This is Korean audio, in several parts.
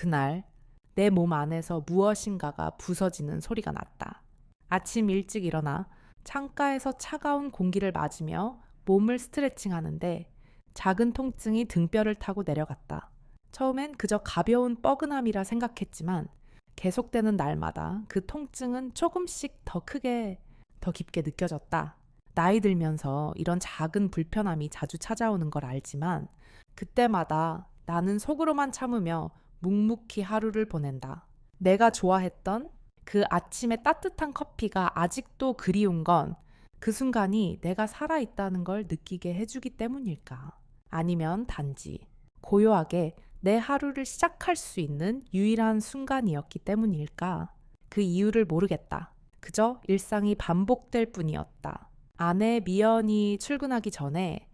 그날 내 몸 안에서 무엇인가가 부서지는 소리가 났다. 아침 일찍 일어나 창가에서 차가운 공기를 맞으며 몸을 스트레칭 하는데 작은 통증이 등뼈를 타고 내려갔다. 처음엔 그저 가벼운 뻐근함이라 생각했지만 계속되는 날마다 그 통증은 조금씩 더 크게, 더 깊게 느껴졌다. 나이 들면서 이런 작은 불편함이 자주 찾아오는 걸 알지만 그때마다 나는 속으로만 참으며 묵묵히 하루를 보낸다. 내가 좋아했던 그 아침의 따뜻한 커피가 아직도 그리운 건 그 순간이 내가 살아있다는 걸 느끼게 해주기 때문일까? 아니면 단지 고요하게 내 하루를 시작할 수 있는 유일한 순간이었기 때문일까? 그 이유를 모르겠다. 그저 일상이 반복될 뿐이었다. 아내 미연이 출근하기 전에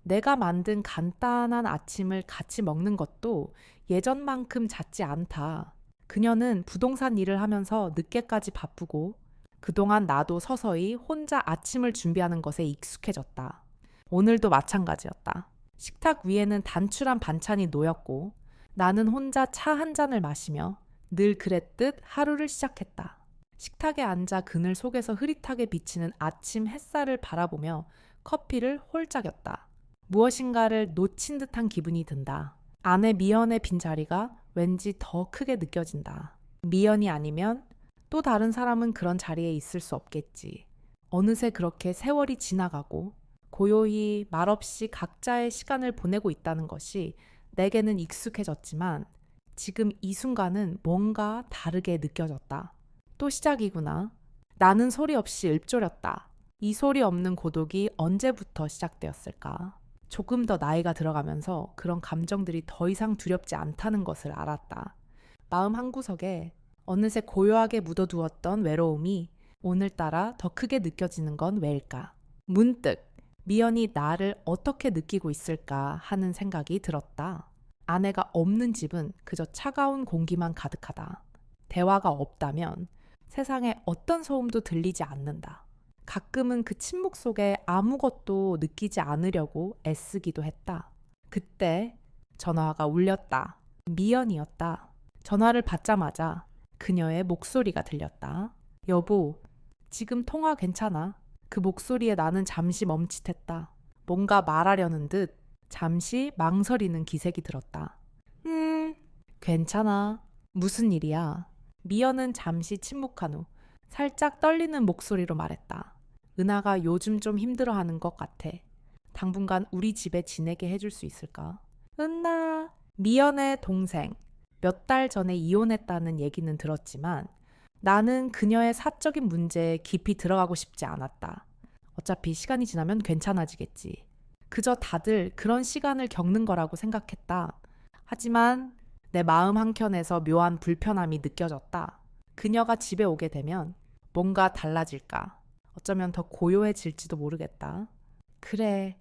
내가 만든 간단한 아침을 같이 먹는 것도 예전만큼 잦지 않다. 그녀는 부동산 일을 하면서 늦게까지 바쁘고 그동안 나도 서서히 혼자 아침을 준비하는 것에 익숙해졌다. 오늘도 마찬가지였다. 식탁 위에는 단출한 반찬이 놓였고 나는 혼자 차 한 잔을 마시며 늘 그랬듯 하루를 시작했다. 식탁에 앉아 그늘 속에서 흐릿하게 비치는 아침 햇살을 바라보며 커피를 홀짝였다. 무엇인가를 놓친 듯한 기분이 든다. 아내 미연의 빈자리가 왠지 더 크게 느껴진다. 미연이 아니면 또 다른 사람은 그런 자리에 있을 수 없겠지. 어느새 그렇게 세월이 지나가고 고요히 말없이 각자의 시간을 보내고 있다는 것이 내게는 익숙해졌지만 지금 이 순간은 뭔가 다르게 느껴졌다. 또 시작이구나. 나는 소리 없이 읊조렸다. 이 소리 없는 고독이 언제부터 시작되었을까? 조금 더 나이가 들어가면서 그런 감정들이 더 이상 두렵지 않다는 것을 알았다. 마음 한구석에 어느새 고요하게 묻어두었던 외로움이 오늘따라 더 크게 느껴지는 건 왜일까? 문득 미연이 나를 어떻게 느끼고 있을까 하는 생각이 들었다. 아내가 없는 집은 그저 차가운 공기만 가득하다. 대화가 없다면 세상에 어떤 소음도 들리지 않는다. 가끔은 그 침묵 속에 아무것도 느끼지 않으려고 애쓰기도 했다. 그때 전화가 울렸다. 미연이었다. 전화를 받자마자 그녀의 목소리가 들렸다. 여보, 지금 통화 괜찮아? 그 목소리에 나는 잠시 멈칫했다. 뭔가 말하려는 듯 잠시 망설이는 기색이 들었다. 괜찮아. 무슨 일이야? 미연은 잠시 침묵한 후 살짝 떨리는 목소리로 말했다. 은하가 요즘 좀 힘들어하는 것 같아. 당분간 우리 집에 지내게 해줄 수 있을까? 은하, 미연의 동생. 몇 달 전에 이혼했다는 얘기는 들었지만 나는 그녀의 사적인 문제에 깊이 들어가고 싶지 않았다. 어차피 시간이 지나면 괜찮아지겠지. 그저 다들 그런 시간을 겪는 거라고 생각했다. 하지만 내 마음 한켠에서 묘한 불편함이 느껴졌다. 그녀가 집에 오게 되면 뭔가 달라질까? 어쩌면 더 고요해질지도 모르겠다. 그래,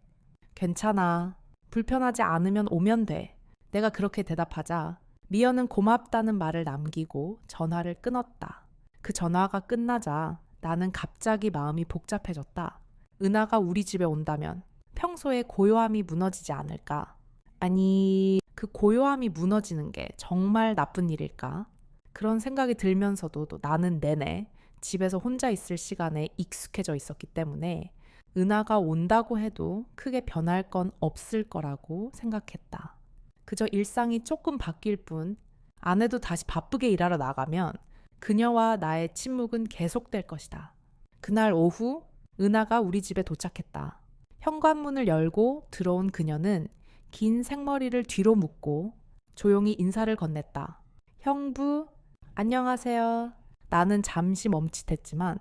괜찮아. 불편하지 않으면 오면 돼. 내가 그렇게 대답하자 미연은 고맙다는 말을 남기고 전화를 끊었다. 그 전화가 끝나자 나는 갑자기 마음이 복잡해졌다. 은하가 우리 집에 온다면 평소의 고요함이 무너지지 않을까? 아니, 그 고요함이 무너지는 게 정말 나쁜 일일까? 그런 생각이 들면서도 나는 내내 집에서 혼자 있을 시간에 익숙해져 있었기 때문에 은하가 온다고 해도 크게 변할 건 없을 거라고 생각했다. 그저 일상이 조금 바뀔 뿐 아내도 다시 바쁘게 일하러 나가면 그녀와 나의 침묵은 계속될 것이다. 그날 오후 은하가 우리 집에 도착했다. 현관문을 열고 들어온 그녀는 긴 생머리를 뒤로 묶고 조용히 인사를 건넸다. 형부, 안녕하세요. 나는 잠시 멈칫했지만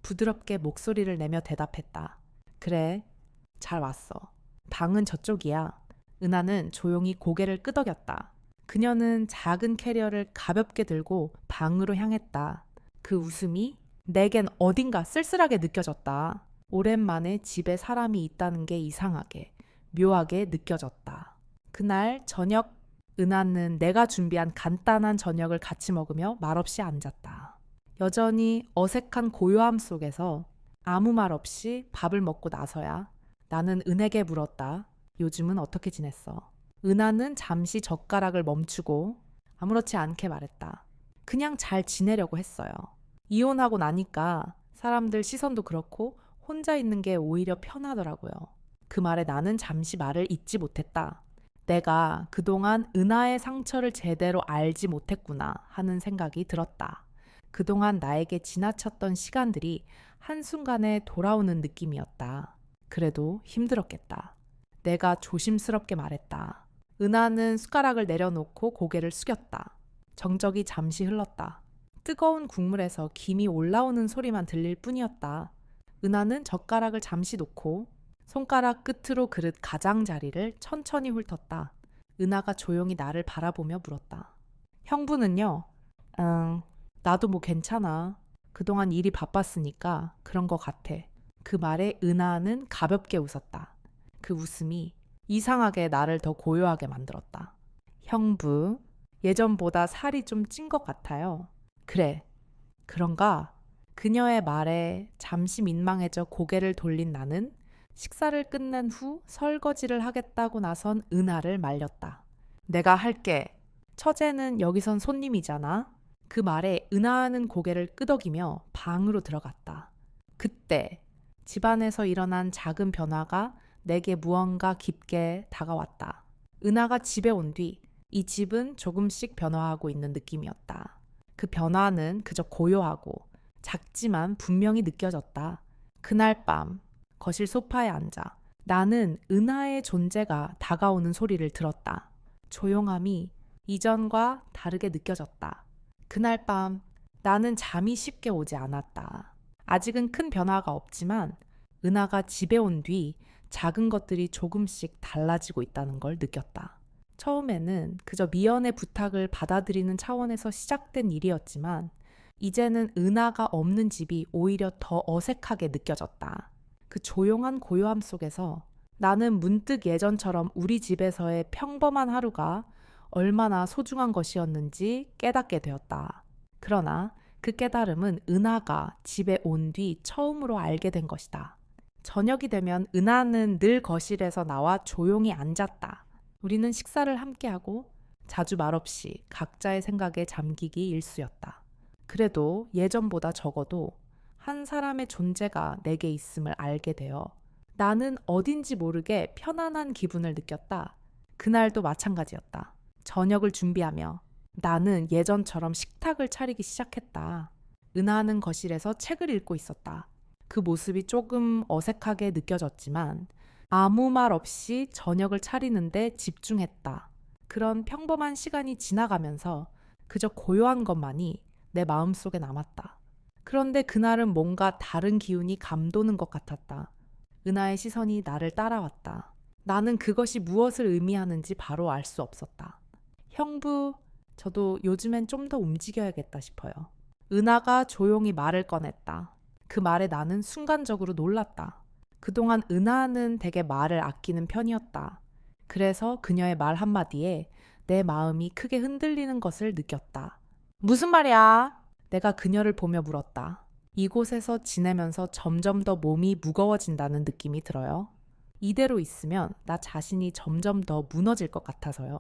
부드럽게 목소리를 내며 대답했다. 그래, 잘 왔어. 방은 저쪽이야. 은하는 조용히 고개를 끄덕였다. 그녀는 작은 캐리어를 가볍게 들고 방으로 향했다. 그 웃음이 내겐 어딘가 쓸쓸하게 느껴졌다. 오랜만에 집에 사람이 있다는 게 이상하게, 묘하게 느껴졌다. 그날 저녁 은하는 내가 준비한 간단한 저녁을 같이 먹으며 말없이 앉았다. 여전히 어색한 고요함 속에서 아무 말 없이 밥을 먹고 나서야 나는 은에게 물었다. 요즘은 어떻게 지냈어? 은하는 잠시 젓가락을 멈추고 아무렇지 않게 말했다. 그냥 잘 지내려고 했어요. 이혼하고 나니까 사람들 시선도 그렇고 혼자 있는 게 오히려 편하더라고요. 그 말에 나는 잠시 말을 잇지 못했다. 내가 그동안 은하의 상처를 제대로 알지 못했구나 하는 생각이 들었다. 그동안 나에게 지나쳤던 시간들이 한순간에 돌아오는 느낌이었다. 그래도 힘들었겠다. 내가 조심스럽게 말했다. 은하는 숟가락을 내려놓고 고개를 숙였다. 정적이 잠시 흘렀다. 뜨거운 국물에서 김이 올라오는 소리만 들릴 뿐이었다. 은하는 젓가락을 잠시 놓고 손가락 끝으로 그릇 가장자리를 천천히 훑었다. 은하가 조용히 나를 바라보며 물었다. 형부는요? 나도 뭐 괜찮아. 그동안 일이 바빴으니까 그런 거 같아. 그 말에 은하는 가볍게 웃었다. 그 웃음이 이상하게 나를 더 고요하게 만들었다. 형부, 예전보다 살이 좀 찐 것 같아요. 그래, 그런가? 그녀의 말에 잠시 민망해져 고개를 돌린 나는 식사를 끝낸 후 설거지를 하겠다고 나선 은하를 말렸다. 내가 할게. 처제는 여기선 손님이잖아. 그 말에 은하는 고개를 끄덕이며 방으로 들어갔다. 그때 집안에서 일어난 작은 변화가 내게 무언가 깊게 다가왔다. 은하가 집에 온 뒤 이 집은 조금씩 변화하고 있는 느낌이었다. 그 변화는 그저 고요하고 작지만 분명히 느껴졌다. 그날 밤 거실 소파에 앉아 나는 은하의 존재가 다가오는 소리를 들었다. 조용함이 이전과 다르게 느껴졌다. 그날 밤 나는 잠이 쉽게 오지 않았다. 아직은 큰 변화가 없지만 은하가 집에 온 뒤 작은 것들이 조금씩 달라지고 있다는 걸 느꼈다. 처음에는 그저 미연의 부탁을 받아들이는 차원에서 시작된 일이었지만 이제는 은하가 없는 집이 오히려 더 어색하게 느껴졌다. 그 조용한 고요함 속에서 나는 문득 예전처럼 우리 집에서의 평범한 하루가 얼마나 소중한 것이었는지 깨닫게 되었다. 그러나 그 깨달음은 은하가 집에 온 뒤 처음으로 알게 된 것이다. 저녁이 되면 은하는 늘 거실에서 나와 조용히 앉았다. 우리는 식사를 함께하고 자주 말없이 각자의 생각에 잠기기 일쑤였다. 그래도 예전보다 적어도 한 사람의 존재가 내게 있음을 알게 되어 나는 어딘지 모르게 편안한 기분을 느꼈다. 그날도 마찬가지였다. 저녁을 준비하며 나는 예전처럼 식탁을 차리기 시작했다. 은하는 거실에서 책을 읽고 있었다. 그 모습이 조금 어색하게 느껴졌지만 아무 말 없이 저녁을 차리는데 집중했다. 그런 평범한 시간이 지나가면서 그저 고요한 것만이 내 마음속에 남았다. 그런데 그날은 뭔가 다른 기운이 감도는 것 같았다. 은하의 시선이 나를 따라왔다. 나는 그것이 무엇을 의미하는지 바로 알 수 없었다. 형부, 저도 요즘엔 좀 더 움직여야겠다 싶어요. 은하가 조용히 말을 꺼냈다. 그 말에 나는 순간적으로 놀랐다. 그동안 은하는 되게 말을 아끼는 편이었다. 그래서 그녀의 말 한마디에 내 마음이 크게 흔들리는 것을 느꼈다. 무슨 말이야? 내가 그녀를 보며 물었다. 이곳에서 지내면서 점점 더 몸이 무거워진다는 느낌이 들어요. 이대로 있으면 나 자신이 점점 더 무너질 것 같아서요.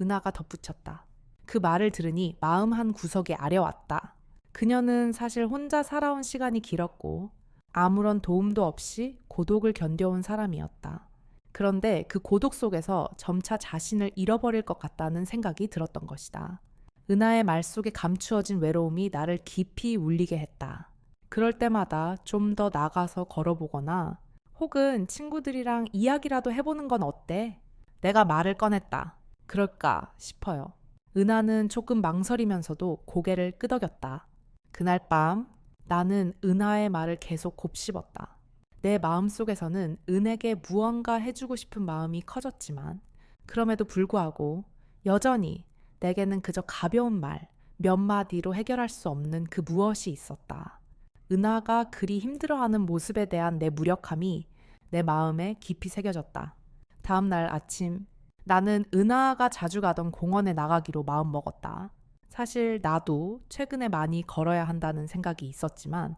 은하가 덧붙였다. 그 말을 들으니 마음 한 구석이 아려왔다. 그녀는 사실 혼자 살아온 시간이 길었고 아무런 도움도 없이 고독을 견뎌온 사람이었다. 그런데 그 고독 속에서 점차 자신을 잃어버릴 것 같다는 생각이 들었던 것이다. 은하의 말 속에 감추어진 외로움이 나를 깊이 울리게 했다. 그럴 때마다 좀 더 나가서 걸어보거나 혹은 친구들이랑 이야기라도 해보는 건 어때? 내가 말을 꺼냈다. 그럴까 싶어요. 은하는 조금 망설이면서도 고개를 끄덕였다. 그날 밤 나는 은하의 말을 계속 곱씹었다. 내 마음속에서는 은에게 무언가 해주고 싶은 마음이 커졌지만 그럼에도 불구하고 여전히 내게는 그저 가벼운 말 몇 마디로 해결할 수 없는 그 무엇이 있었다. 은하가 그리 힘들어하는 모습에 대한 내 무력함이 내 마음에 깊이 새겨졌다. 다음 날 아침 나는 은하가 자주 가던 공원에 나가기로 마음먹었다. 사실 나도 최근에 많이 걸어야 한다는 생각이 있었지만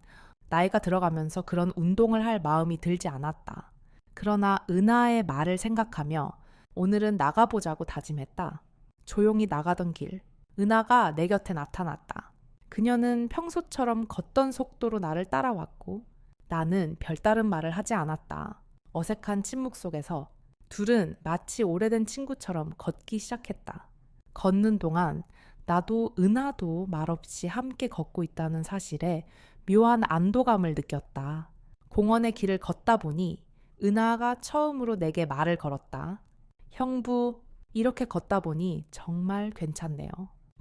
나이가 들어가면서 그런 운동을 할 마음이 들지 않았다. 그러나 은하의 말을 생각하며 오늘은 나가보자고 다짐했다. 조용히 나가던 길, 은하가 내 곁에 나타났다. 그녀는 평소처럼 걷던 속도로 나를 따라왔고 나는 별다른 말을 하지 않았다. 어색한 침묵 속에서 둘은 마치 오래된 친구처럼 걷기 시작했다. 걷는 동안 나도 은하도 말없이 함께 걷고 있다는 사실에 묘한 안도감을 느꼈다. 공원의 길을 걷다 보니 은하가 처음으로 내게 말을 걸었다. 형부, 이렇게 걷다 보니 정말 괜찮네요.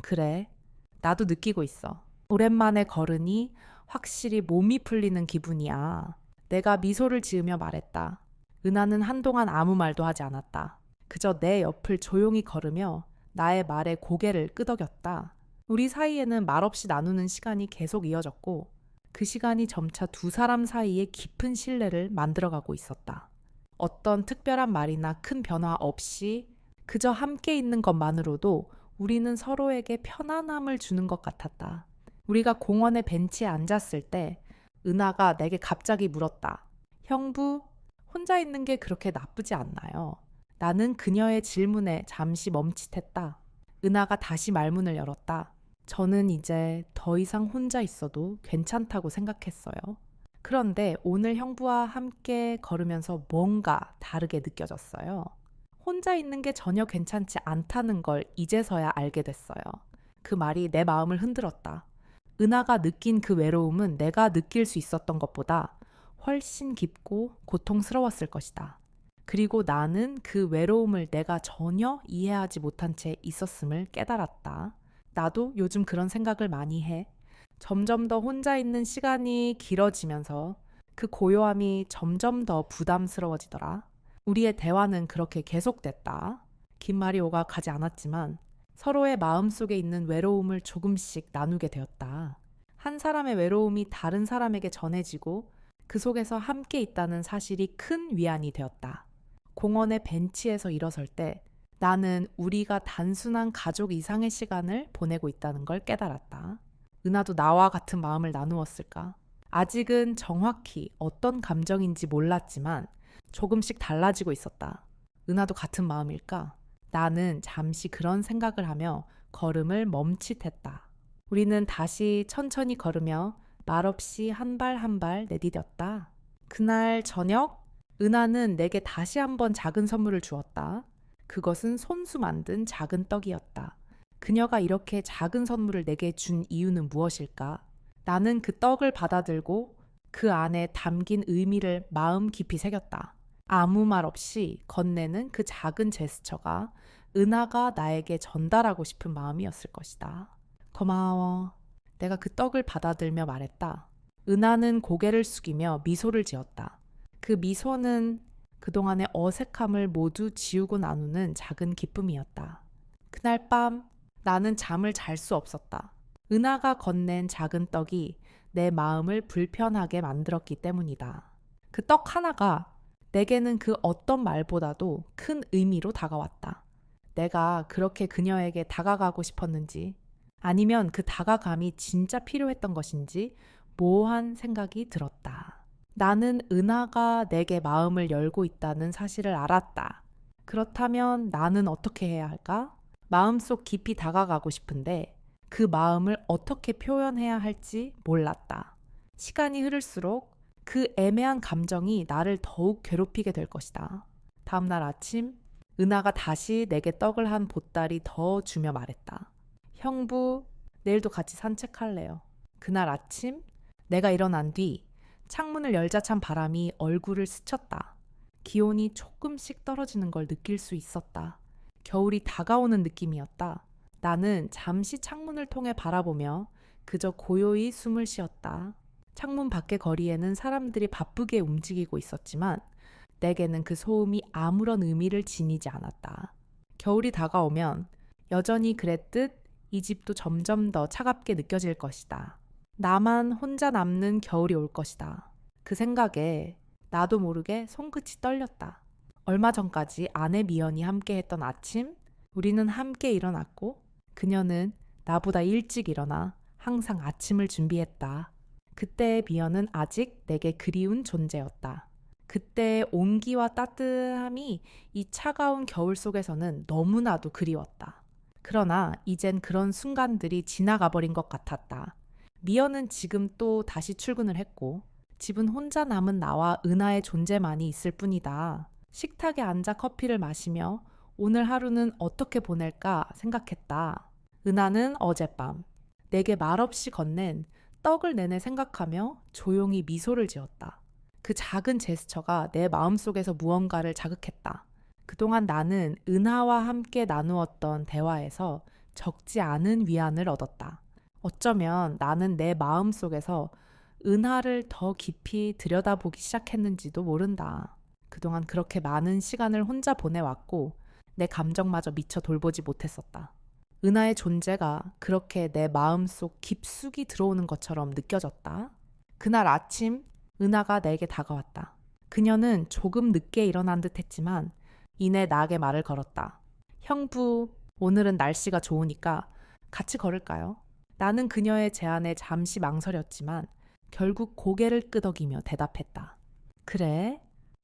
그래, 나도 느끼고 있어. 오랜만에 걸으니 확실히 몸이 풀리는 기분이야. 내가 미소를 지으며 말했다. 은하는 한동안 아무 말도 하지 않았다. 그저 내 옆을 조용히 걸으며 나의 말에 고개를 끄덕였다. 우리 사이에는 말없이 나누는 시간이 계속 이어졌고 그 시간이 점차 두 사람 사이에 깊은 신뢰를 만들어가고 있었다. 어떤 특별한 말이나 큰 변화 없이 그저 함께 있는 것만으로도 우리는 서로에게 편안함을 주는 것 같았다. 우리가 공원의 벤치에 앉았을 때 은하가 내게 갑자기 물었다. 형부, 혼자 있는 게 그렇게 나쁘지 않나요? 나는 그녀의 질문에 잠시 멈칫했다. 은하가 다시 말문을 열었다. 저는 이제 더 이상 혼자 있어도 괜찮다고 생각했어요. 그런데 오늘 형부와 함께 걸으면서 뭔가 다르게 느껴졌어요. 혼자 있는 게 전혀 괜찮지 않다는 걸 이제서야 알게 됐어요. 그 말이 내 마음을 흔들었다. 은하가 느낀 그 외로움은 내가 느낄 수 있었던 것보다 훨씬 깊고 고통스러웠을 것이다. 그리고 나는 그 외로움을 내가 전혀 이해하지 못한 채 있었음을 깨달았다. 나도 요즘 그런 생각을 많이 해. 점점 더 혼자 있는 시간이 길어지면서 그 고요함이 점점 더 부담스러워지더라. 우리의 대화는 그렇게 계속됐다. 긴 말이 오가 가지 않았지만 서로의 마음속에 있는 외로움을 조금씩 나누게 되었다. 한 사람의 외로움이 다른 사람에게 전해지고 그 속에서 함께 있다는 사실이 큰 위안이 되었다. 공원의 벤치에서 일어설 때 나는 우리가 단순한 가족 이상의 시간을 보내고 있다는 걸 깨달았다. 은하도 나와 같은 마음을 나누었을까? 아직은 정확히 어떤 감정인지 몰랐지만 조금씩 달라지고 있었다. 은하도 같은 마음일까? 나는 잠시 그런 생각을 하며 걸음을 멈칫했다. 우리는 다시 천천히 걸으며 말없이 한 발 한 발 내디뎠다. 그날 저녁, 은하는 내게 다시 한번 작은 선물을 주었다. 그것은 손수 만든 작은 떡이었다. 그녀가 이렇게 작은 선물을 내게 준 이유는 무엇일까? 나는 그 떡을 받아들고 그 안에 담긴 의미를 마음 깊이 새겼다. 아무 말 없이 건네는 그 작은 제스처가 은하가 나에게 전달하고 싶은 마음이었을 것이다. 고마워. 내가 그 떡을 받아들며 말했다. 은하는 고개를 숙이며 미소를 지었다. 그 미소는 그동안의 어색함을 모두 지우고 나누는 작은 기쁨이었다. 그날 밤 나는 잠을 잘 수 없었다. 은하가 건넨 작은 떡이 내 마음을 불편하게 만들었기 때문이다. 그 떡 하나가 내게는 그 어떤 말보다도 큰 의미로 다가왔다. 내가 그렇게 그녀에게 다가가고 싶었는지 아니면 그 다가감이 진짜 필요했던 것인지 모호한 생각이 들었다. 나는 은하가 내게 마음을 열고 있다는 사실을 알았다. 그렇다면 나는 어떻게 해야 할까? 마음속 깊이 다가가고 싶은데 그 마음을 어떻게 표현해야 할지 몰랐다. 시간이 흐를수록 그 애매한 감정이 나를 더욱 괴롭히게 될 것이다. 다음날 아침 은하가 다시 내게 떡을 한 보따리 더 주며 말했다. 형부, 내일도 같이 산책할래요. 그날 아침 내가 일어난 뒤 창문을 열자 찬 바람이 얼굴을 스쳤다. 기온이 조금씩 떨어지는 걸 느낄 수 있었다. 겨울이 다가오는 느낌이었다. 나는 잠시 창문을 통해 바라보며 그저 고요히 숨을 쉬었다. 창문 밖의 거리에는 사람들이 바쁘게 움직이고 있었지만 내게는 그 소음이 아무런 의미를 지니지 않았다. 겨울이 다가오면 여전히 그랬듯 이 집도 점점 더 차갑게 느껴질 것이다. 나만 혼자 남는 겨울이 올 것이다. 그 생각에 나도 모르게 손끝이 떨렸다. 얼마 전까지 아내 미연이 함께 했던 아침, 우리는 함께 일어났고 그녀는 나보다 일찍 일어나 항상 아침을 준비했다. 그때의 미연은 아직 내게 그리운 존재였다. 그때의 온기와 따뜻함이 이 차가운 겨울 속에서는 너무나도 그리웠다. 그러나 이젠 그런 순간들이 지나가 버린 것 같았다. 미연은 지금 또 다시 출근을 했고 집은 혼자 남은 나와 은하의 존재만이 있을 뿐이다. 식탁에 앉아 커피를 마시며 오늘 하루는 어떻게 보낼까 생각했다. 은하는 어젯밤 내게 말없이 건넨 떡을 내내 생각하며 조용히 미소를 지었다. 그 작은 제스처가 내 마음속에서 무언가를 자극했다. 그동안 나는 은하와 함께 나누었던 대화에서 적지 않은 위안을 얻었다. 어쩌면 나는 내 마음속에서 은하를 더 깊이 들여다보기 시작했는지도 모른다. 그동안 그렇게 많은 시간을 혼자 보내왔고 내 감정마저 미처 돌보지 못했었다. 은하의 존재가 그렇게 내 마음속 깊숙이 들어오는 것처럼 느껴졌다. 그날 아침 은하가 내게 다가왔다. 그녀는 조금 늦게 일어난 듯 했지만 이내 나에게 말을 걸었다. 형부, 오늘은 날씨가 좋으니까 같이 걸을까요? 나는 그녀의 제안에 잠시 망설였지만 결국 고개를 끄덕이며 대답했다. 그래,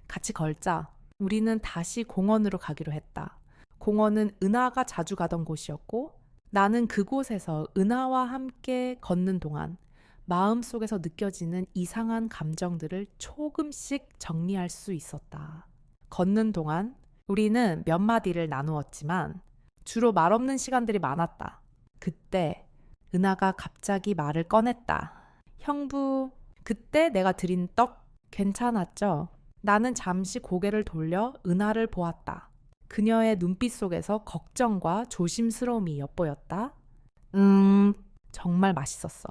같이 걸자. 우리는 다시 공원으로 가기로 했다. 공원은 은하가 자주 가던 곳이었고 나는 그곳에서 은하와 함께 걷는 동안 마음속에서 느껴지는 이상한 감정들을 조금씩 정리할 수 있었다. 걷는 동안 우리는 몇 마디를 나누었지만 주로 말없는 시간들이 많았다. 그때 은하가 갑자기 말을 꺼냈다. 형부, 그때 내가 드린 떡 괜찮았죠? 나는 잠시 고개를 돌려 은하를 보았다. 그녀의 눈빛 속에서 걱정과 조심스러움이 엿보였다. 정말 맛있었어.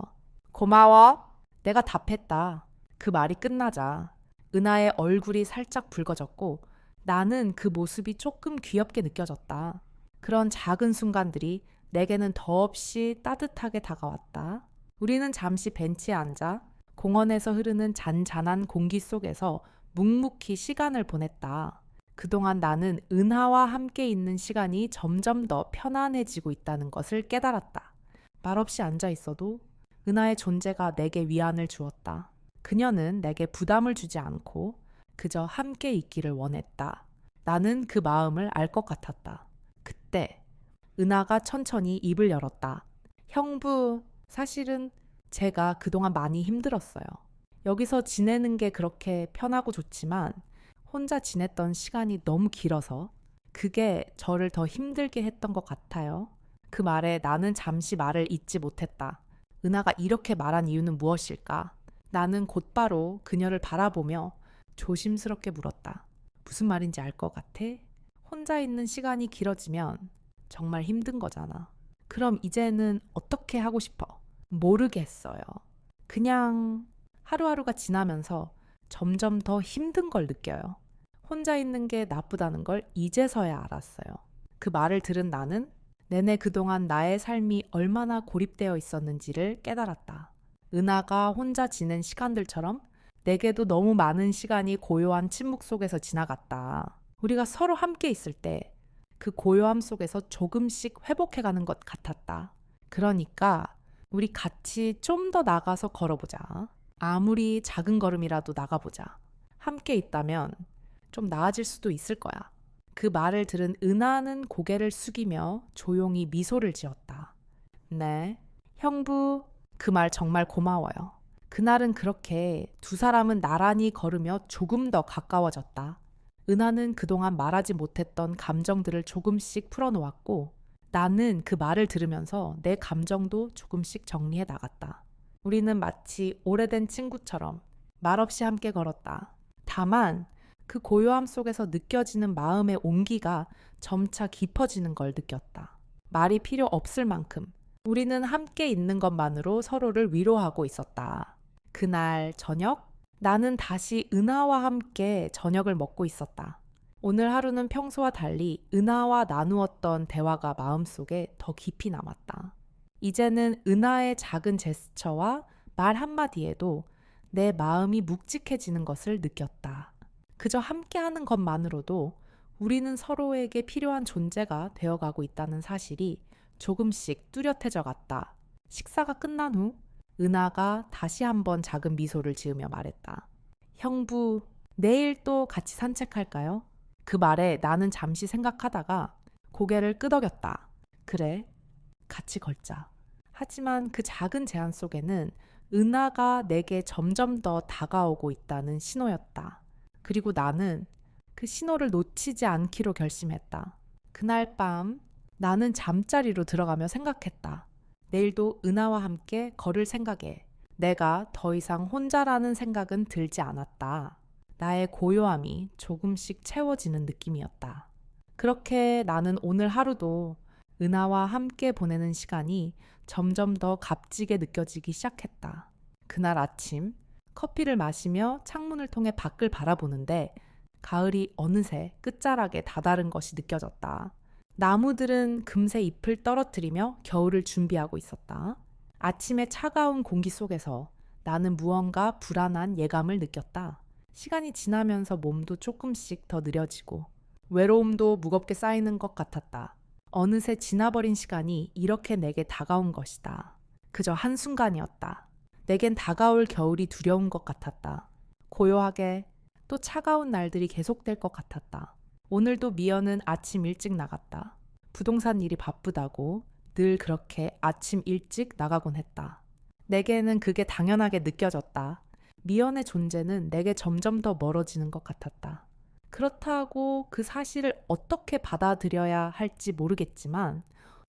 고마워. 내가 답했다. 그 말이 끝나자 은하의 얼굴이 살짝 붉어졌고 나는 그 모습이 조금 귀엽게 느껴졌다. 그런 작은 순간들이 내게는 더없이 따뜻하게 다가왔다. 우리는 잠시 벤치에 앉아 공원에서 흐르는 잔잔한 공기 속에서 묵묵히 시간을 보냈다. 그동안 나는 은하와 함께 있는 시간이 점점 더 편안해지고 있다는 것을 깨달았다. 말없이 앉아 있어도 은하의 존재가 내게 위안을 주었다. 그녀는 내게 부담을 주지 않고 그저 함께 있기를 원했다. 나는 그 마음을 알 것 같았다. 그때 은하가 천천히 입을 열었다. 형부, 사실은 제가 그동안 많이 힘들었어요. 여기서 지내는 게 그렇게 편하고 좋지만 혼자 지냈던 시간이 너무 길어서 그게 저를 더 힘들게 했던 것 같아요. 그 말에 나는 잠시 말을 잇지 못했다. 은하가 이렇게 말한 이유는 무엇일까? 나는 곧바로 그녀를 바라보며 조심스럽게 물었다. 무슨 말인지 알 것 같아? 혼자 있는 시간이 길어지면 정말 힘든 거잖아. 그럼 이제는 어떻게 하고 싶어? 모르겠어요. 그냥 하루하루가 지나면서 점점 더 힘든 걸 느껴요. 혼자 있는 게 나쁘다는 걸 이제서야 알았어요. 그 말을 들은 나는 내내 그동안 나의 삶이 얼마나 고립되어 있었는지를 깨달았다. 은하가 혼자 지낸 시간들처럼 내게도 너무 많은 시간이 고요한 침묵 속에서 지나갔다. 우리가 서로 함께 있을 때 그 고요함 속에서 조금씩 회복해가는 것 같았다. 그러니까 우리 같이 좀 더 나가서 걸어보자. 아무리 작은 걸음이라도 나가보자. 함께 있다면 좀 나아질 수도 있을 거야. 그 말을 들은 은하는 고개를 숙이며 조용히 미소를 지었다. 네, 형부, 그 말 정말 고마워요. 그날은 그렇게 두 사람은 나란히 걸으며 조금 더 가까워졌다. 은하는 그동안 말하지 못했던 감정들을 조금씩 풀어놓았고 나는 그 말을 들으면서 내 감정도 조금씩 정리해 나갔다. 우리는 마치 오래된 친구처럼 말없이 함께 걸었다. 다만 그 고요함 속에서 느껴지는 마음의 온기가 점차 깊어지는 걸 느꼈다. 말이 필요 없을 만큼 우리는 함께 있는 것만으로 서로를 위로하고 있었다. 그날 저녁, 나는 다시 은하와 함께 저녁을 먹고 있었다. 오늘 하루는 평소와 달리 은하와 나누었던 대화가 마음속에 더 깊이 남았다. 이제는 은하의 작은 제스처와 말 한마디에도 내 마음이 묵직해지는 것을 느꼈다. 그저 함께하는 것만으로도 우리는 서로에게 필요한 존재가 되어가고 있다는 사실이 조금씩 뚜렷해져 갔다. 식사가 끝난 후 은하가 다시 한번 작은 미소를 지으며 말했다. 형부, 내일 또 같이 산책할까요? 그 말에 나는 잠시 생각하다가 고개를 끄덕였다. 그래, 같이 걷자. 하지만 그 작은 제안 속에는 은하가 내게 점점 더 다가오고 있다는 신호였다. 그리고 나는 그 신호를 놓치지 않기로 결심했다. 그날 밤 나는 잠자리로 들어가며 생각했다. 내일도 은하와 함께 걸을 생각에 내가 더 이상 혼자라는 생각은 들지 않았다. 나의 고요함이 조금씩 채워지는 느낌이었다. 그렇게 나는 오늘 하루도 은하와 함께 보내는 시간이 점점 더 값지게 느껴지기 시작했다. 그날 아침 커피를 마시며 창문을 통해 밖을 바라보는데 가을이 어느새 끝자락에 다다른 것이 느껴졌다. 나무들은 금세 잎을 떨어뜨리며 겨울을 준비하고 있었다. 아침의 차가운 공기 속에서 나는 무언가 불안한 예감을 느꼈다. 시간이 지나면서 몸도 조금씩 더 느려지고 외로움도 무겁게 쌓이는 것 같았다. 어느새 지나버린 시간이 이렇게 내게 다가온 것이다. 그저 한순간이었다. 내겐 다가올 겨울이 두려운 것 같았다. 고요하게 또 차가운 날들이 계속될 것 같았다. 오늘도 미연은 아침 일찍 나갔다. 부동산 일이 바쁘다고 늘 그렇게 아침 일찍 나가곤 했다. 내게는 그게 당연하게 느껴졌다. 미연의 존재는 내게 점점 더 멀어지는 것 같았다. 그렇다고 그 사실을 어떻게 받아들여야 할지 모르겠지만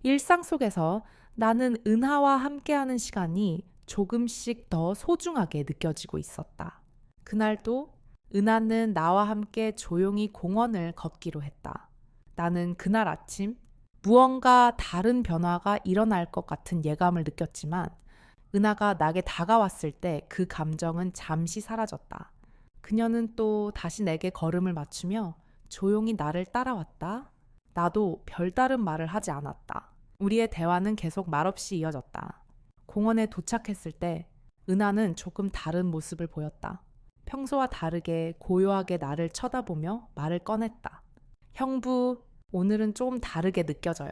일상 속에서 나는 은하와 함께하는 시간이 조금씩 더 소중하게 느껴지고 있었다. 그날도 은하는 나와 함께 조용히 공원을 걷기로 했다. 나는 그날 아침 무언가 다른 변화가 일어날 것 같은 예감을 느꼈지만 은하가 나에게 다가왔을 때 그 감정은 잠시 사라졌다. 그녀는 또 다시 내게 걸음을 맞추며 조용히 나를 따라왔다. 나도 별다른 말을 하지 않았다. 우리의 대화는 계속 말없이 이어졌다. 공원에 도착했을 때 은하는 조금 다른 모습을 보였다. 평소와 다르게 고요하게 나를 쳐다보며 말을 꺼냈다. 형부, 오늘은 좀 다르게 느껴져요.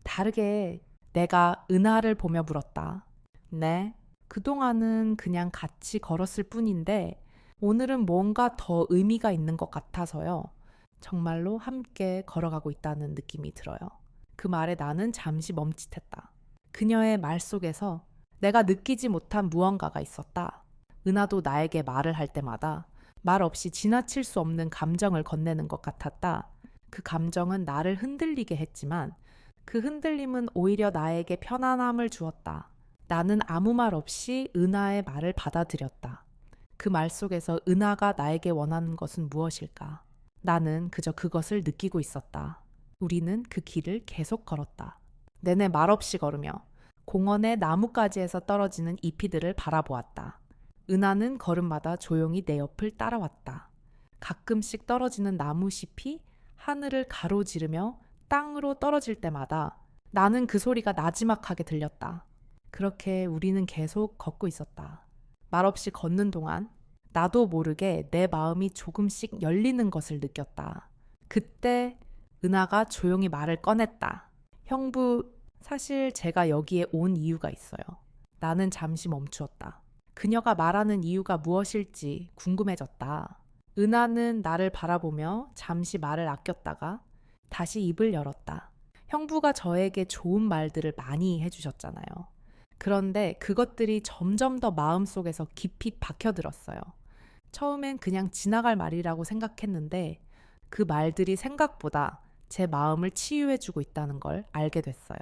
다르게 내가 은하를 보며 물었다. 네, 그동안은 그냥 같이 걸었을 뿐인데 오늘은 뭔가 더 의미가 있는 것 같아서요. 정말로 함께 걸어가고 있다는 느낌이 들어요. 그 말에 나는 잠시 멈칫했다. 그녀의 말 속에서 내가 느끼지 못한 무언가가 있었다. 은하도 나에게 말을 할 때마다 말 없이 지나칠 수 없는 감정을 건네는 것 같았다. 그 감정은 나를 흔들리게 했지만 그 흔들림은 오히려 나에게 편안함을 주었다. 나는 아무 말 없이 은하의 말을 받아들였다. 그 말 속에서 은하가 나에게 원하는 것은 무엇일까? 나는 그저 그것을 느끼고 있었다. 우리는 그 길을 계속 걸었다. 내내 말없이 걸으며 공원의 나뭇가지에서 떨어지는 잎이들을 바라보았다. 은하는 걸음마다 조용히 내 옆을 따라왔다. 가끔씩 떨어지는 나무잎이 하늘을 가로지르며 땅으로 떨어질 때마다 나는 그 소리가 나지막하게 들렸다. 그렇게 우리는 계속 걷고 있었다. 말없이 걷는 동안 나도 모르게 내 마음이 조금씩 열리는 것을 느꼈다. 그때 은하가 조용히 말을 꺼냈다. 형부, 사실 제가 여기에 온 이유가 있어요. 나는 잠시 멈추었다. 그녀가 말하는 이유가 무엇일지 궁금해졌다. 은하는 나를 바라보며 잠시 말을 아꼈다가 다시 입을 열었다. 형부가 저에게 좋은 말들을 많이 해주셨잖아요. 그런데 그것들이 점점 더 마음속에서 깊이 박혀들었어요. 처음엔 그냥 지나갈 말이라고 생각했는데 그 말들이 생각보다 제 마음을 치유해주고 있다는 걸 알게 됐어요.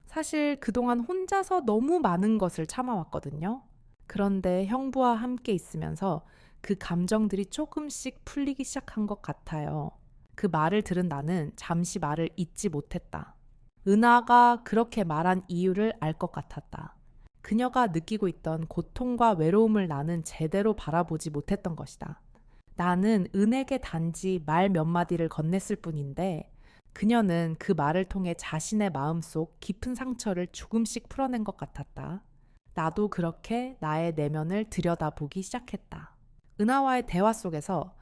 사실 그동안 혼자서 너무 많은 것을 참아왔거든요. 그런데 형부와 함께 있으면서 그 감정들이 조금씩 풀리기 시작한 것 같아요. 그 말을 들은 나는 잠시 말을 잇지 못했다. 은하가 그렇게 말한 이유를 알 것 같았다. 그녀가 느끼고 있던 고통과 외로움을 나는 제대로 바라보지 못했던 것이다. 나는 은에게 단지 말 몇 마디를 건넸을 뿐인데 그녀는 그 말을 통해 자신의 마음속 깊은 상처를 조금씩 풀어낸 것 같았다. 나도 그렇게 나의 내면을 들여다보기 시작했다. 은하와의 대화 속에서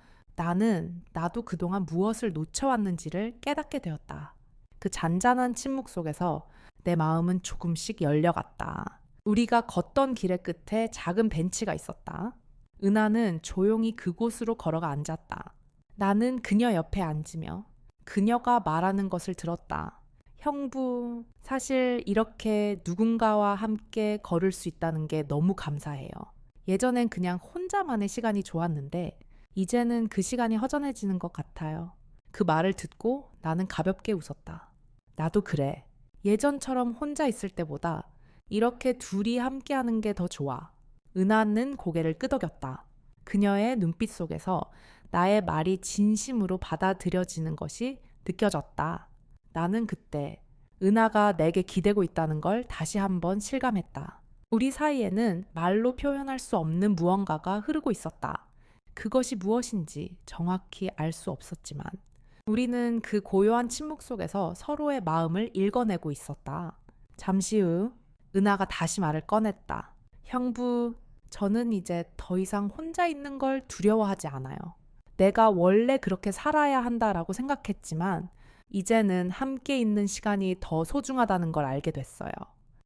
나도 그동안 무엇을 놓쳐왔는지를 깨닫게 되었다. 그 잔잔한 침묵 속에서 내 마음은 조금씩 열려갔다. 우리가 걷던 길의 끝에 작은 벤치가 있었다. 은하는 조용히 그곳으로 걸어가 앉았다. 나는 그녀 옆에 앉으며 그녀가 말하는 것을 들었다. 형부, 사실 이렇게 누군가와 함께 걸을 수 있다는 게 너무 감사해요. 예전엔 그냥 혼자만의 시간이 좋았는데 이제는 그 시간이 허전해지는 것 같아요. 그 말을 듣고 나는 가볍게 웃었다. 나도 그래. 예전처럼 혼자 있을 때보다 이렇게 둘이 함께하는 게 더 좋아. 은하는 고개를 끄덕였다. 그녀의 눈빛 속에서 나의 말이 진심으로 받아들여지는 것이 느껴졌다. 나는 그때 은하가 내게 기대고 있다는 걸 다시 한번 실감했다. 우리 사이에는 말로 표현할 수 없는 무언가가 흐르고 있었다. 그것이 무엇인지 정확히 알 수 없었지만 우리는 그 고요한 침묵 속에서 서로의 마음을 읽어내고 있었다. 잠시 후 은하가 다시 말을 꺼냈다. 형부, 저는 이제 더 이상 혼자 있는 걸 두려워하지 않아요. 내가 원래 그렇게 살아야 한다라고 생각했지만 이제는 함께 있는 시간이 더 소중하다는 걸 알게 됐어요.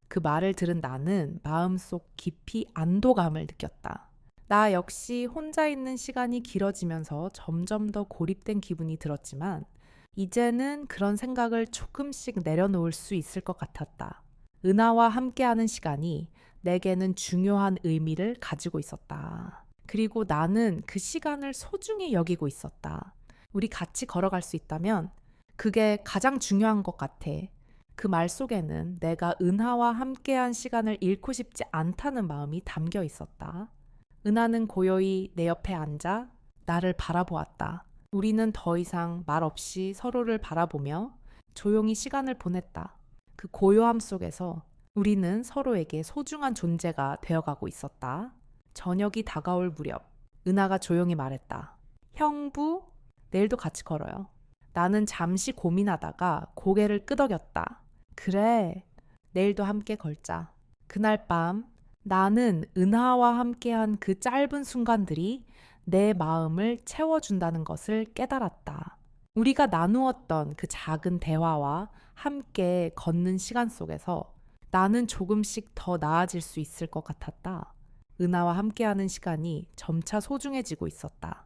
그 말을 들은 나는 마음속 깊이 안도감을 느꼈다. 나 역시 혼자 있는 시간이 길어지면서 점점 더 고립된 기분이 들었지만 이제는 그런 생각을 조금씩 내려놓을 수 있을 것 같았다. 은하와 함께하는 시간이 내게는 중요한 의미를 가지고 있었다. 그리고 나는 그 시간을 소중히 여기고 있었다. 우리 같이 걸어갈 수 있다면 그게 가장 중요한 것 같아. 그 말 속에는 내가 은하와 함께한 시간을 잃고 싶지 않다는 마음이 담겨 있었다. 은하는 고요히 내 옆에 앉아 나를 바라보았다. 우리는 더 이상 말 없이 서로를 바라보며 조용히 시간을 보냈다. 그 고요함 속에서 우리는 서로에게 소중한 존재가 되어가고 있었다. 저녁이 다가올 무렵 은하가 조용히 말했다. 형부, 내일도 같이 걸어요. 나는 잠시 고민하다가 고개를 끄덕였다. 그래, 내일도 함께 걸자. 그날 밤 나는 은하와 함께한 그 짧은 순간들이 내 마음을 채워준다는 것을 깨달았다. 우리가 나누었던 그 작은 대화와 함께 걷는 시간 속에서 나는 조금씩 더 나아질 수 있을 것 같았다. 은하와 함께하는 시간이 점차 소중해지고 있었다.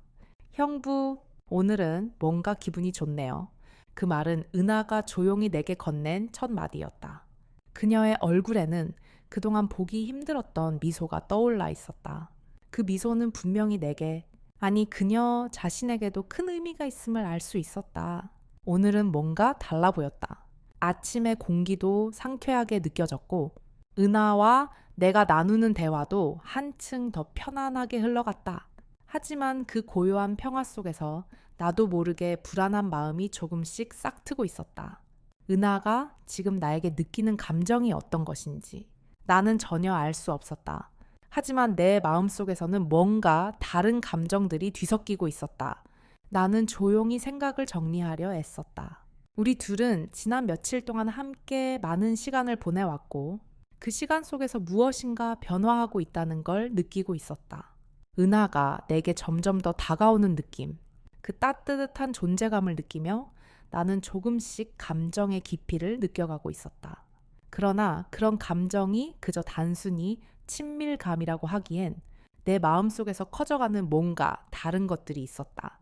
형부, 오늘은 뭔가 기분이 좋네요. 그 말은 은하가 조용히 내게 건넨 첫 마디였다. 그녀의 얼굴에는 그동안 보기 힘들었던 미소가 떠올라 있었다. 그 미소는 분명히 내게, 아니 그녀 자신에게도 큰 의미가 있음을 알 수 있었다. 오늘은 뭔가 달라 보였다. 아침의 공기도 상쾌하게 느껴졌고 은하와 내가 나누는 대화도 한층 더 편안하게 흘러갔다. 하지만 그 고요한 평화 속에서 나도 모르게 불안한 마음이 조금씩 싹트고 있었다. 은하가 지금 나에게 느끼는 감정이 어떤 것인지 나는 전혀 알 수 없었다. 하지만 내 마음속에서는 뭔가 다른 감정들이 뒤섞이고 있었다. 나는 조용히 생각을 정리하려 애썼다. 우리 둘은 지난 며칠 동안 함께 많은 시간을 보내왔고 그 시간 속에서 무엇인가 변화하고 있다는 걸 느끼고 있었다. 은하가 내게 점점 더 다가오는 느낌, 그 따뜻한 존재감을 느끼며 나는 조금씩 감정의 깊이를 느껴가고 있었다. 그러나 그런 감정이 그저 단순히 친밀감이라고 하기엔 내 마음속에서 커져가는 뭔가 다른 것들이 있었다.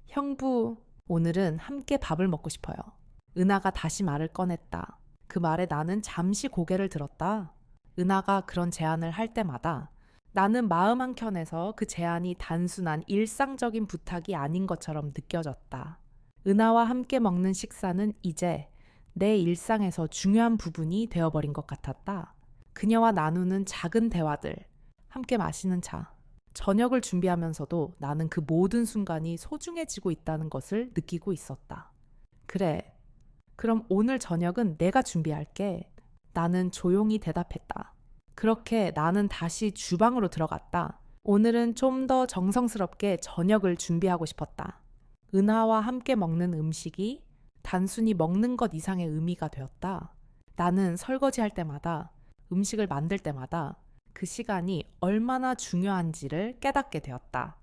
형부, 오늘은 함께 밥을 먹고 싶어요. 은하가 다시 말을 꺼냈다. 그 말에 나는 잠시 고개를 들었다. 은하가 그런 제안을 할 때마다 나는 마음 한켠에서 그 제안이 단순한 일상적인 부탁이 아닌 것처럼 느껴졌다. 은하와 함께 먹는 식사는 이제 내 일상에서 중요한 부분이 되어버린 것 같았다. 그녀와 나누는 작은 대화들, 함께 마시는 차, 저녁을 준비하면서도 나는 그 모든 순간이 소중해지고 있다는 것을 느끼고 있었다. 그래, 그럼 오늘 저녁은 내가 준비할게. 나는 조용히 대답했다. 그렇게 나는 다시 주방으로 들어갔다. 오늘은 좀 더 정성스럽게 저녁을 준비하고 싶었다. 은하와 함께 먹는 음식이 단순히 먹는 것 이상의 의미가 되었다. 나는 설거지할 때마다, 음식을 만들 때마다 그 시간이 얼마나 중요한지를 깨닫게 되었다.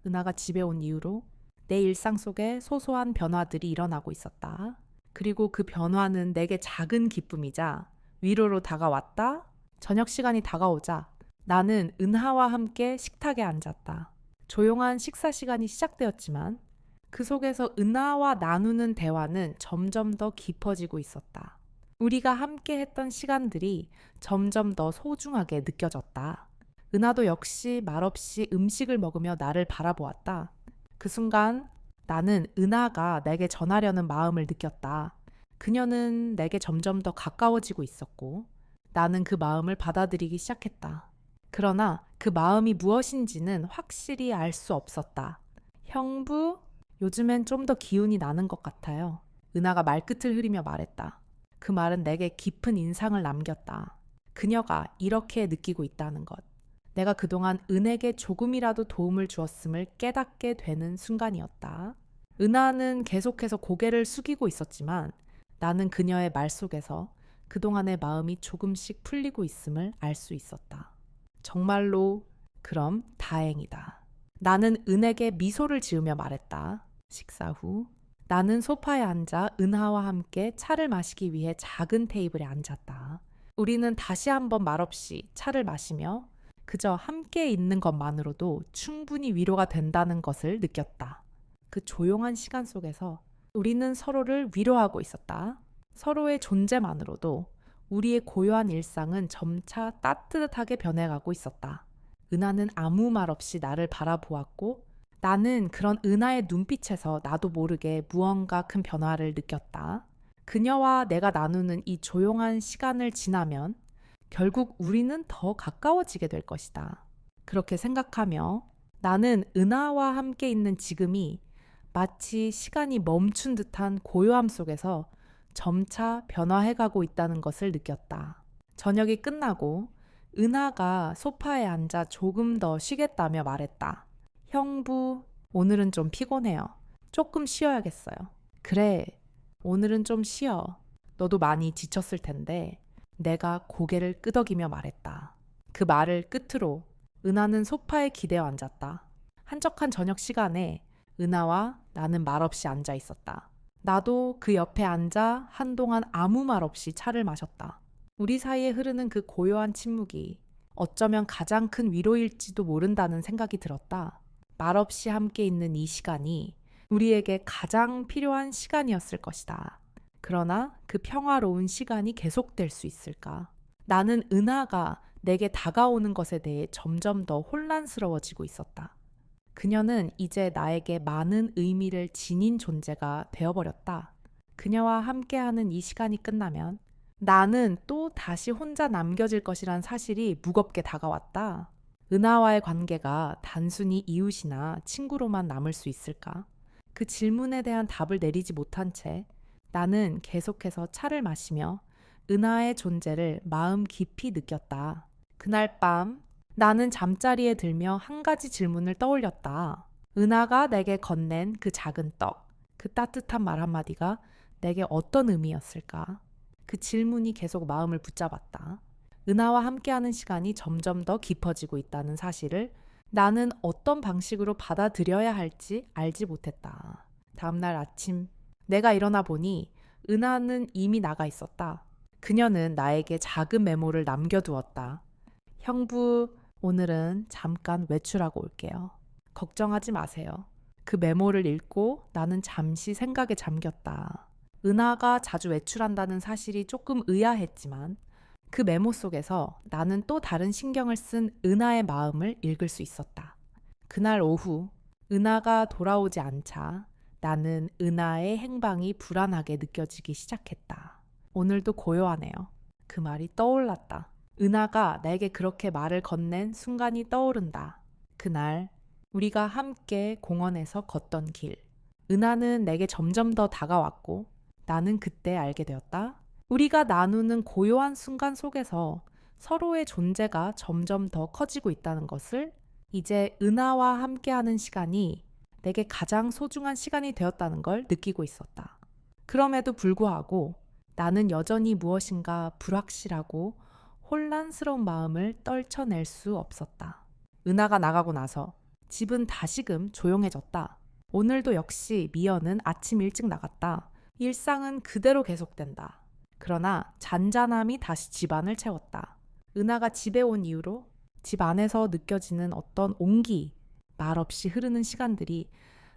은하가 집에 온 이후로 내 일상 속에 소소한 변화들이 일어나고 있었다. 그리고 그 변화는 내게 작은 기쁨이자 위로로 다가왔다. 저녁 시간이 다가오자 나는 은하와 함께 식탁에 앉았다. 조용한 식사 시간이 시작되었지만 그 속에서 은하와 나누는 대화는 점점 더 깊어지고 있었다. 우리가 함께 했던 시간들이 점점 더 소중하게 느껴졌다. 은하도 역시 말없이 음식을 먹으며 나를 바라보았다. 그 순간 나는 은하가 내게 전하려는 마음을 느꼈다. 그녀는 내게 점점 더 가까워지고 있었고 나는 그 마음을 받아들이기 시작했다. 그러나 그 마음이 무엇인지는 확실히 알 수 없었다. 형부, 요즘엔 좀 더 기운이 나는 것 같아요. 은하가 말끝을 흐리며 말했다. 그 말은 내게 깊은 인상을 남겼다. 그녀가 이렇게 느끼고 있다는 것. 내가 그동안 은에게 조금이라도 도움을 주었음을 깨닫게 되는 순간이었다. 은하는 계속해서 고개를 숙이고 있었지만 나는 그녀의 말 속에서 그동안의 마음이 조금씩 풀리고 있음을 알 수 있었다. 정말로 그럼 다행이다. 나는 은에게 미소를 지으며 말했다. 식사 후 나는 소파에 앉아 은하와 함께 차를 마시기 위해 작은 테이블에 앉았다. 우리는 다시 한번 말없이 차를 마시며 그저 함께 있는 것만으로도 충분히 위로가 된다는 것을 느꼈다. 그 조용한 시간 속에서 우리는 서로를 위로하고 있었다. 서로의 존재만으로도 우리의 고요한 일상은 점차 따뜻하게 변해가고 있었다. 은하는 아무 말 없이 나를 바라보았고 나는 그런 은하의 눈빛에서 나도 모르게 무언가 큰 변화를 느꼈다. 그녀와 내가 나누는 이 조용한 시간을 지나면 결국 우리는 더 가까워지게 될 것이다. 그렇게 생각하며 나는 은하와 함께 있는 지금이 마치 시간이 멈춘 듯한 고요함 속에서 점차 변화해가고 있다는 것을 느꼈다. 저녁이 끝나고 은하가 소파에 앉아 조금 더 쉬겠다며 말했다. 형부, 오늘은 좀 피곤해요. 조금 쉬어야겠어요. 그래, 오늘은 좀 쉬어. 너도 많이 지쳤을 텐데. 내가 고개를 끄덕이며 말했다. 그 말을 끝으로 은하는 소파에 기대어 앉았다. 한적한 저녁 시간에 은하와 나는 말없이 앉아 있었다. 나도 그 옆에 앉아 한동안 아무 말 없이 차를 마셨다. 우리 사이에 흐르는 그 고요한 침묵이 어쩌면 가장 큰 위로일지도 모른다는 생각이 들었다. 말없이 함께 있는 이 시간이 우리에게 가장 필요한 시간이었을 것이다. 그러나 그 평화로운 시간이 계속될 수 있을까? 나는 은하가 내게 다가오는 것에 대해 점점 더 혼란스러워지고 있었다. 그녀는 이제 나에게 많은 의미를 지닌 존재가 되어버렸다. 그녀와 함께하는 이 시간이 끝나면 나는 또 다시 혼자 남겨질 것이란 사실이 무겁게 다가왔다. 은하와의 관계가 단순히 이웃이나 친구로만 남을 수 있을까? 그 질문에 대한 답을 내리지 못한 채 나는 계속해서 차를 마시며 은하의 존재를 마음 깊이 느꼈다. 그날 밤 나는 잠자리에 들며 한 가지 질문을 떠올렸다. 은하가 내게 건넨 그 작은 떡, 그 따뜻한 말 한마디가 내게 어떤 의미였을까? 그 질문이 계속 마음을 붙잡았다. 은하와 함께하는 시간이 점점 더 깊어지고 있다는 사실을 나는 어떤 방식으로 받아들여야 할지 알지 못했다. 다음날 아침 내가 일어나 보니 은하는 이미 나가 있었다. 그녀는 나에게 작은 메모를 남겨두었다. 형부, 오늘은 잠깐 외출하고 올게요. 걱정하지 마세요. 그 메모를 읽고 나는 잠시 생각에 잠겼다. 은하가 자주 외출한다는 사실이 조금 의아했지만 그 메모 속에서 나는 또 다른 신경을 쓴 은하의 마음을 읽을 수 있었다. 그날 오후 은하가 돌아오지 않자 나는 은하의 행방이 불안하게 느껴지기 시작했다. 오늘도 고요하네요. 그 말이 떠올랐다. 은하가 나에게 그렇게 말을 건넨 순간이 떠오른다. 그날 우리가 함께 공원에서 걷던 길. 은하는 내게 점점 더 다가왔고 나는 그때 알게 되었다. 우리가 나누는 고요한 순간 속에서 서로의 존재가 점점 더 커지고 있다는 것을 이제 은하와 함께하는 시간이 내게 가장 소중한 시간이 되었다는 걸 느끼고 있었다. 그럼에도 불구하고 나는 여전히 무엇인가 불확실하고 혼란스러운 마음을 떨쳐낼 수 없었다. 은하가 나가고 나서 집은 다시금 조용해졌다. 오늘도 역시 미연은 아침 일찍 나갔다. 일상은 그대로 계속된다. 그러나 잔잔함이 다시 집안을 채웠다. 은하가 집에 온 이후로 집 안에서 느껴지는 어떤 온기, 말없이 흐르는 시간들이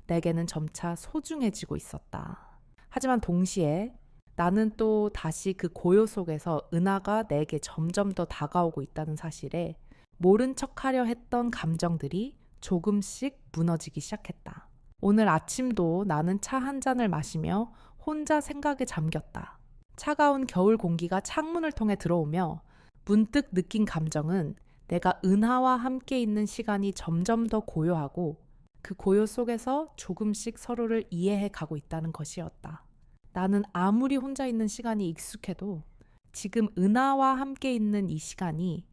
내게는 점차 소중해지고 있었다. 하지만 동시에 나는 또 다시 그 고요 속에서 은하가 내게 점점 더 다가오고 있다는 사실에 모른 척하려 했던 감정들이 조금씩 무너지기 시작했다. 오늘 아침도 나는 차 한 잔을 마시며 혼자 생각에 잠겼다. 차가운 겨울 공기가 창문을 통해 들어오며 문득 느낀 감정은 내가 은하와 함께 있는 시간이 점점 더 고요하고 그 고요 속에서 조금씩 서로를 이해해 가고 있다는 것이었다. 나는 아무리 혼자 있는 시간이 익숙해도 지금 은하와 함께 있는 이 시간이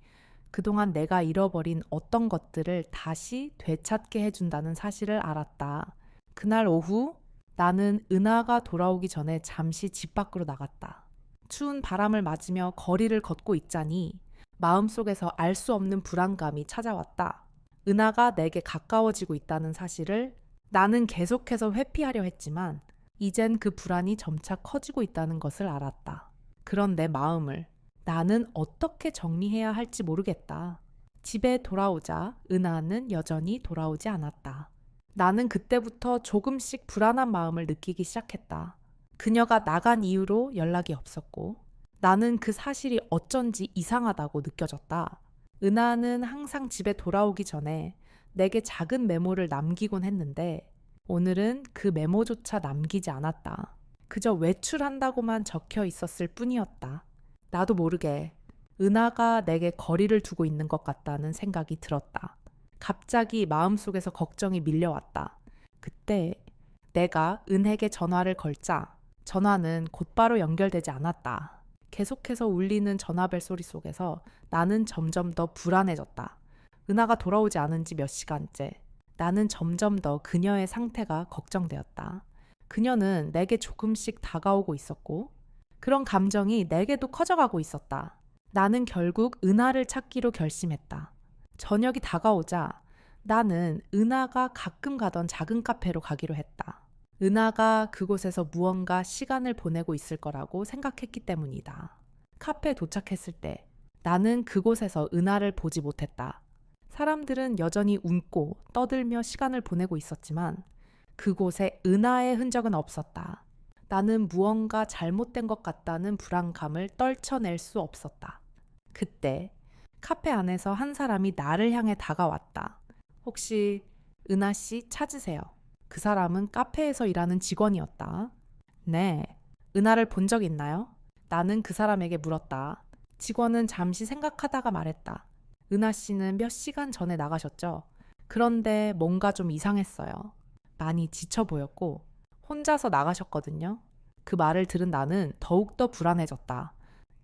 그동안 내가 잃어버린 어떤 것들을 다시 되찾게 해준다는 사실을 알았다. 그날 오후 나는 은하가 돌아오기 전에 잠시 집 밖으로 나갔다. 추운 바람을 맞으며 거리를 걷고 있자니 마음속에서 알 수 없는 불안감이 찾아왔다. 은하가 내게 가까워지고 있다는 사실을 나는 계속해서 회피하려 했지만 이젠 그 불안이 점차 커지고 있다는 것을 알았다. 그런 내 마음을 나는 어떻게 정리해야 할지 모르겠다. 집에 돌아오자 은하는 여전히 돌아오지 않았다. 나는 그때부터 조금씩 불안한 마음을 느끼기 시작했다. 그녀가 나간 이후로 연락이 없었고 나는 그 사실이 어쩐지 이상하다고 느껴졌다. 은하는 항상 집에 돌아오기 전에 내게 작은 메모를 남기곤 했는데 오늘은 그 메모조차 남기지 않았다. 그저 외출한다고만 적혀 있었을 뿐이었다. 나도 모르게 은하가 내게 거리를 두고 있는 것 같다는 생각이 들었다. 갑자기 마음속에서 걱정이 밀려왔다. 그때 내가 은혜에게 전화를 걸자 전화는 곧바로 연결되지 않았다. 계속해서 울리는 전화벨 소리 속에서 나는 점점 더 불안해졌다. 은하가 돌아오지 않은 지 몇 시간째. 나는 점점 더 그녀의 상태가 걱정되었다. 그녀는 내게 조금씩 다가오고 있었고 그런 감정이 내게도 커져가고 있었다. 나는 결국 은하를 찾기로 결심했다. 저녁이 다가오자 나는 은하가 가끔 가던 작은 카페로 가기로 했다. 은하가 그곳에서 무언가 시간을 보내고 있을 거라고 생각했기 때문이다. 카페에 도착했을 때 나는 그곳에서 은하를 보지 못했다. 사람들은 여전히 웃고 떠들며 시간을 보내고 있었지만 그곳에 은하의 흔적은 없었다. 나는 무언가 잘못된 것 같다는 불안감을 떨쳐낼 수 없었다. 그때 카페 안에서 한 사람이 나를 향해 다가왔다. 혹시 은하 씨 찾으세요? 그 사람은 카페에서 일하는 직원이었다. 네, 은하를 본 적 있나요? 나는 그 사람에게 물었다. 직원은 잠시 생각하다가 말했다. 은하 씨는 몇 시간 전에 나가셨죠? 그런데 뭔가 좀 이상했어요. 많이 지쳐 보였고 혼자서 나가셨거든요. 그 말을 들은 나는 더욱더 불안해졌다.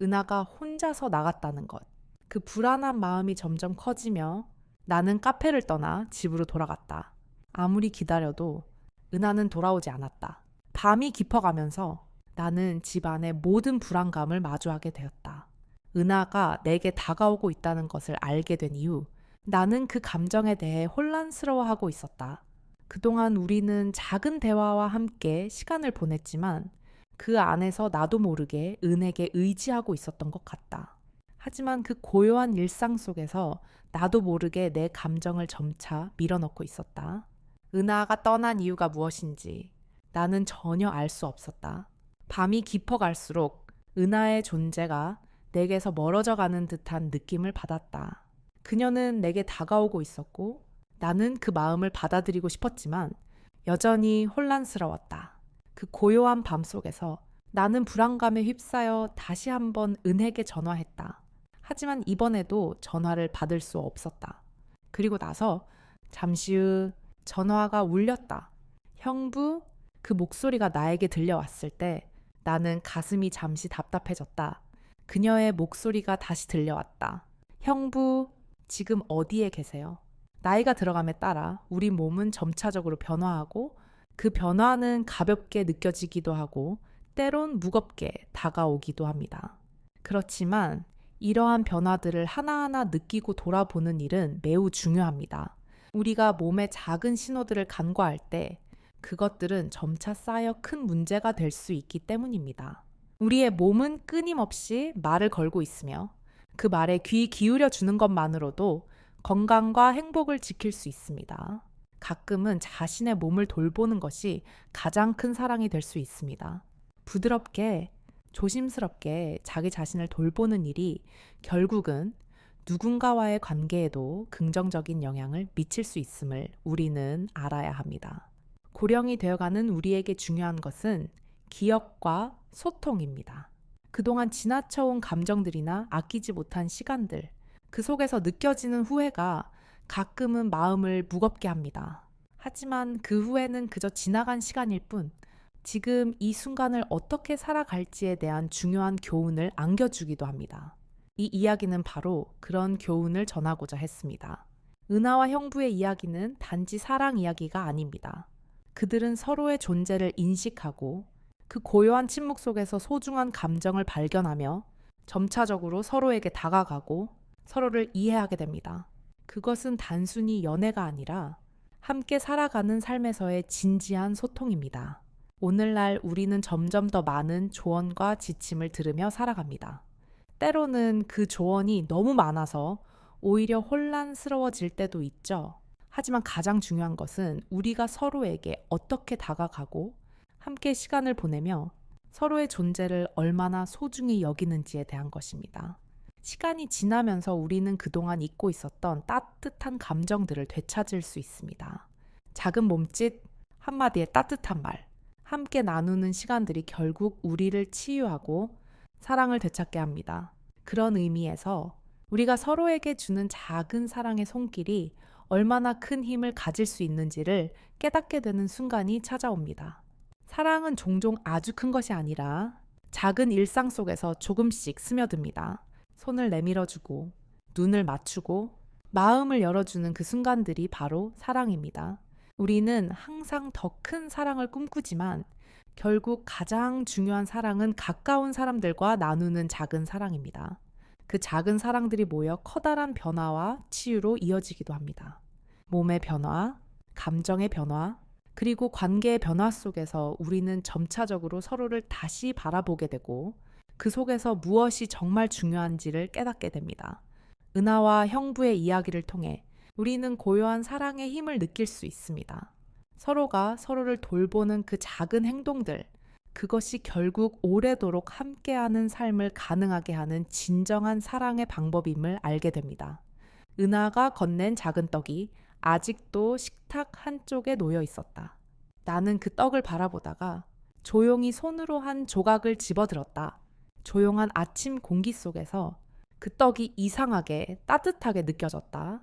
은하가 혼자서 나갔다는 것. 그 불안한 마음이 점점 커지며 나는 카페를 떠나 집으로 돌아갔다. 아무리 기다려도 은하는 돌아오지 않았다. 밤이 깊어가면서 나는 집 안의 모든 불안감을 마주하게 되었다. 은하가 내게 다가오고 있다는 것을 알게 된 이후 나는 그 감정에 대해 혼란스러워하고 있었다. 그동안 우리는 작은 대화와 함께 시간을 보냈지만 그 안에서 나도 모르게 은에게 의지하고 있었던 것 같다. 하지만 그 고요한 일상 속에서 나도 모르게 내 감정을 점차 밀어넣고 있었다. 은하가 떠난 이유가 무엇인지 나는 전혀 알 수 없었다. 밤이 깊어갈수록 은하의 존재가 내게서 멀어져 가는 듯한 느낌을 받았다. 그녀는 내게 다가오고 있었고 나는 그 마음을 받아들이고 싶었지만 여전히 혼란스러웠다. 그 고요한 밤 속에서 나는 불안감에 휩싸여 다시 한번 은혜에게 전화했다. 하지만 이번에도 전화를 받을 수 없었다. 그리고 나서 잠시 후 전화가 울렸다. 형부, 그 목소리가 나에게 들려왔을 때 나는 가슴이 잠시 답답해졌다. 그녀의 목소리가 다시 들려왔다. 형부, 지금 어디에 계세요? 나이가 들어감에 따라 우리 몸은 점차적으로 변화하고 그 변화는 가볍게 느껴지기도 하고 때론 무겁게 다가오기도 합니다. 그렇지만 이러한 변화들을 하나하나 느끼고 돌아보는 일은 매우 중요합니다. 우리가 몸의 작은 신호들을 간과할 때 그것들은 점차 쌓여 큰 문제가 될 수 있기 때문입니다. 우리의 몸은 끊임없이 말을 걸고 있으며 그 말에 귀 기울여 주는 것만으로도 건강과 행복을 지킬 수 있습니다. 가끔은 자신의 몸을 돌보는 것이 가장 큰 사랑이 될 수 있습니다. 부드럽게 조심스럽게 자기 자신을 돌보는 일이 결국은 누군가와의 관계에도 긍정적인 영향을 미칠 수 있음을 우리는 알아야 합니다. 고령이 되어가는 우리에게 중요한 것은 기억과 소통입니다. 그동안 지나쳐온 감정들이나 아끼지 못한 시간들, 그 속에서 느껴지는 후회가 가끔은 마음을 무겁게 합니다. 하지만 그 후회는 그저 지나간 시간일 뿐, 지금 이 순간을 어떻게 살아갈지에 대한 중요한 교훈을 안겨주기도 합니다. 이 이야기는 바로 그런 교훈을 전하고자 했습니다. 은하와 형부의 이야기는 단지 사랑 이야기가 아닙니다. 그들은 서로의 존재를 인식하고 그 고요한 침묵 속에서 소중한 감정을 발견하며 점차적으로 서로에게 다가가고 서로를 이해하게 됩니다. 그것은 단순히 연애가 아니라 함께 살아가는 삶에서의 진지한 소통입니다. 오늘날 우리는 점점 더 많은 조언과 지침을 들으며 살아갑니다. 때로는 그 조언이 너무 많아서 오히려 혼란스러워질 때도 있죠. 하지만 가장 중요한 것은 우리가 서로에게 어떻게 다가가고 함께 시간을 보내며 서로의 존재를 얼마나 소중히 여기는지에 대한 것입니다. 시간이 지나면서 우리는 그동안 잊고 있었던 따뜻한 감정들을 되찾을 수 있습니다. 작은 몸짓, 한마디의 따뜻한 말, 함께 나누는 시간들이 결국 우리를 치유하고 사랑을 되찾게 합니다. 그런 의미에서 우리가 서로에게 주는 작은 사랑의 손길이 얼마나 큰 힘을 가질 수 있는지를 깨닫게 되는 순간이 찾아옵니다. 사랑은 종종 아주 큰 것이 아니라 작은 일상 속에서 조금씩 스며듭니다. 손을 내밀어주고, 눈을 맞추고, 마음을 열어주는 그 순간들이 바로 사랑입니다. 우리는 항상 더 큰 사랑을 꿈꾸지만 결국 가장 중요한 사랑은 가까운 사람들과 나누는 작은 사랑입니다. 그 작은 사랑들이 모여 커다란 변화와 치유로 이어지기도 합니다. 몸의 변화, 감정의 변화, 그리고 관계의 변화 속에서 우리는 점차적으로 서로를 다시 바라보게 되고 그 속에서 무엇이 정말 중요한지를 깨닫게 됩니다. 은하와 형부의 이야기를 통해 우리는 고요한 사랑의 힘을 느낄 수 있습니다. 서로가 서로를 돌보는 그 작은 행동들, 그것이 결국 오래도록 함께하는 삶을 가능하게 하는 진정한 사랑의 방법임을 알게 됩니다. 은하가 건넨 작은 떡이 아직도 식탁 한쪽에 놓여 있었다. 나는 그 떡을 바라보다가 조용히 손으로 한 조각을 집어들었다. 조용한 아침 공기 속에서 그 떡이 이상하게 따뜻하게 느껴졌다.